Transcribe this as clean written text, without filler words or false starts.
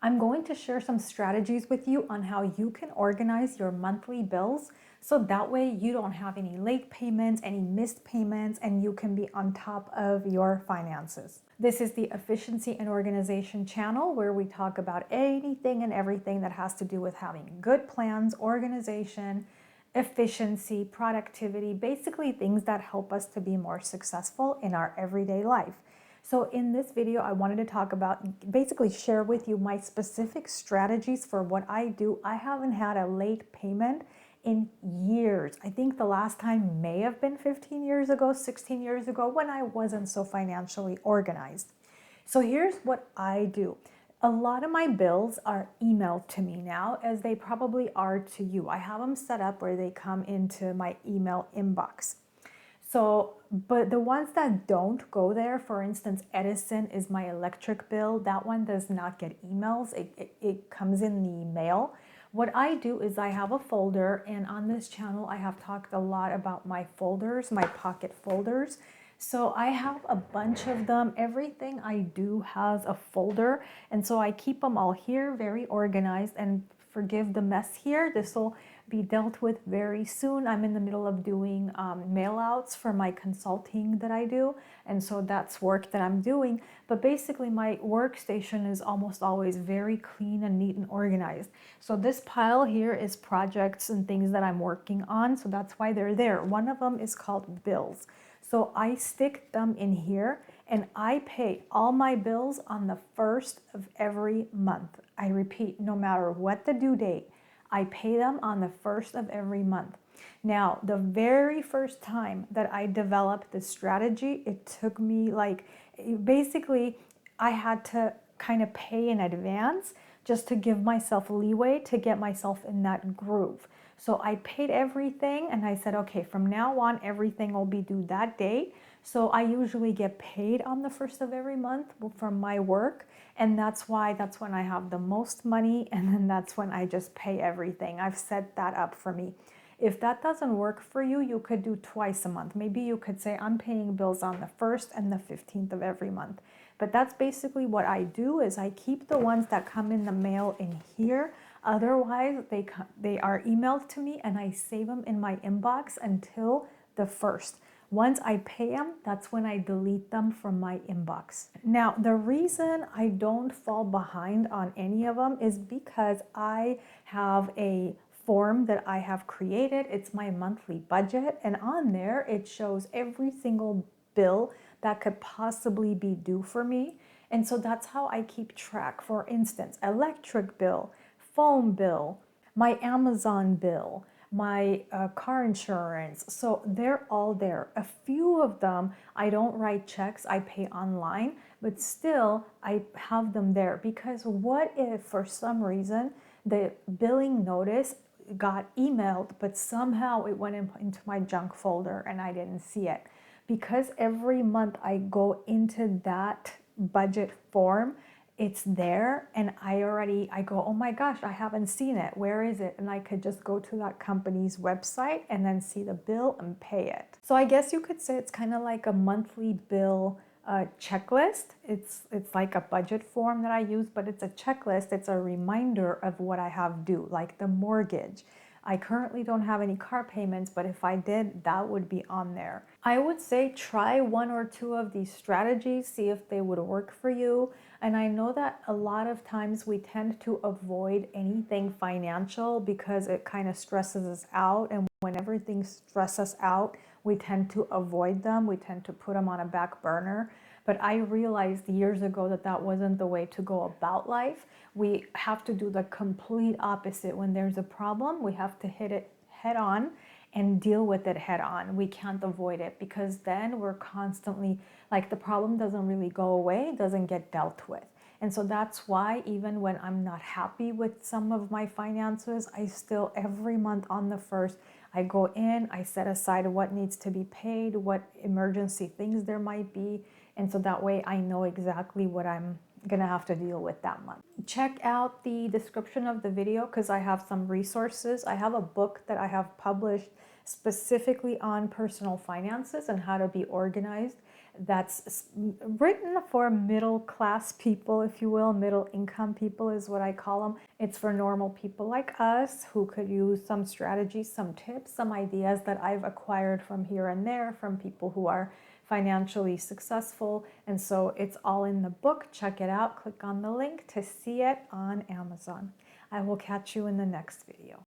I'm going to share some strategies with you on how you can organize your monthly bills so that way you don't have any late payments, any missed payments, and you can be on top of your finances. This is the Efficiency and Organization channel where we talk about anything and everything that has to do with having good plans, organization, efficiency, productivity, basically things that help us to be more successful in our everyday life. So in this video, I wanted to talk about, basically share with you my specific strategies for what I do. I haven't had a late payment in years. I think the last time may have been 15 years ago, 16 years ago, when I wasn't so financially organized. So here's what I do. A lot of my bills are emailed to me now, as they probably are to you. I have them set up where they come into my email inbox. So, but the ones that don't go there, for instance, Edison is my electric bill. That one does not get emails. It comes in the mail. What I do is I have a folder, and on this channel, I have talked a lot about my folders, my pocket folders. So I have a bunch of them. Everything I do has a folder. And so I keep them all here, very organized, and forgive the mess here. This will be dealt with very soon. I'm in the middle of doing mail outs for my consulting that I do. And so that's work that I'm doing. But basically my workstation is almost always very clean and neat and organized. So this pile here is projects and things that I'm working on. So that's why they're there. One of them is called bills. So I stick them in here and I pay all my bills on the first of every month. I repeat, no matter what the due date, I pay them on the first of every month. Now, the very first time that I developed this strategy, it took me basically, I had to kind of pay in advance just to give myself leeway to get myself in that groove. So I paid everything and I said, okay, from now on, everything will be due that date. So I usually get paid on the first of every month from my work. And that's when I have the most money. And then that's when I just pay everything. I've set that up for me. If that doesn't work for you, you could do twice a month. Maybe you could say, I'm paying bills on the 1st and the 15th of every month. But that's basically what I do is I keep the ones that come in the mail in here. Otherwise, they are emailed to me and I save them in my inbox until the 1st. Once I pay them, that's when I delete them from my inbox. Now, the reason I don't fall behind on any of them is because I have a form that I have created. It's my monthly budget, and on there it shows every single bill that could possibly be due for me. And so that's how I keep track. For instance, electric bill, phone bill, my Amazon bill, my car insurance. So they're all there. A few of them, I don't write checks, I pay online, but still I have them there because what if for some reason the billing notice got emailed, but somehow it went into my junk folder and I didn't see it? Because every month I go into that budget form, it's there and I go, oh my gosh, I haven't seen it. Where is it? And I could just go to that company's website and then see the bill and pay it. So I guess you could say it's kind of like a monthly bill checklist. It's like a budget form that I use, but it's a checklist. It's a reminder of what I have due, like the mortgage. I currently don't have any car payments, but if I did, that would be on there. I would say try one or two of these strategies, see if they would work for you. And I know that a lot of times we tend to avoid anything financial because it kind of stresses us out. And whenever things stress us out, we tend to avoid them. We tend to put them on a back burner. But I realized years ago that that wasn't the way to go about life. We have to do the complete opposite. When there's a problem, we have to hit it head on and deal with it head on. We can't avoid it because then we're constantly, like the problem doesn't really go away, it doesn't get dealt with. And so that's why even when I'm not happy with some of my finances, I still every month on the 1st, I go in, I set aside what needs to be paid, what emergency things there might be. And so that way I know exactly what I'm gonna have to deal with that month. Check out the description of the video because I have some resources. I have a book that I have published specifically on personal finances and how to be organized. that's written for middle class people, if you will. Middle income people is what I call them. It's for normal people like us who could use some strategies, some tips, some ideas that I've acquired from here and there from people who are financially successful. And so it's all in the book. Check it out. Click on the link to see it on Amazon. I will catch you in the next video.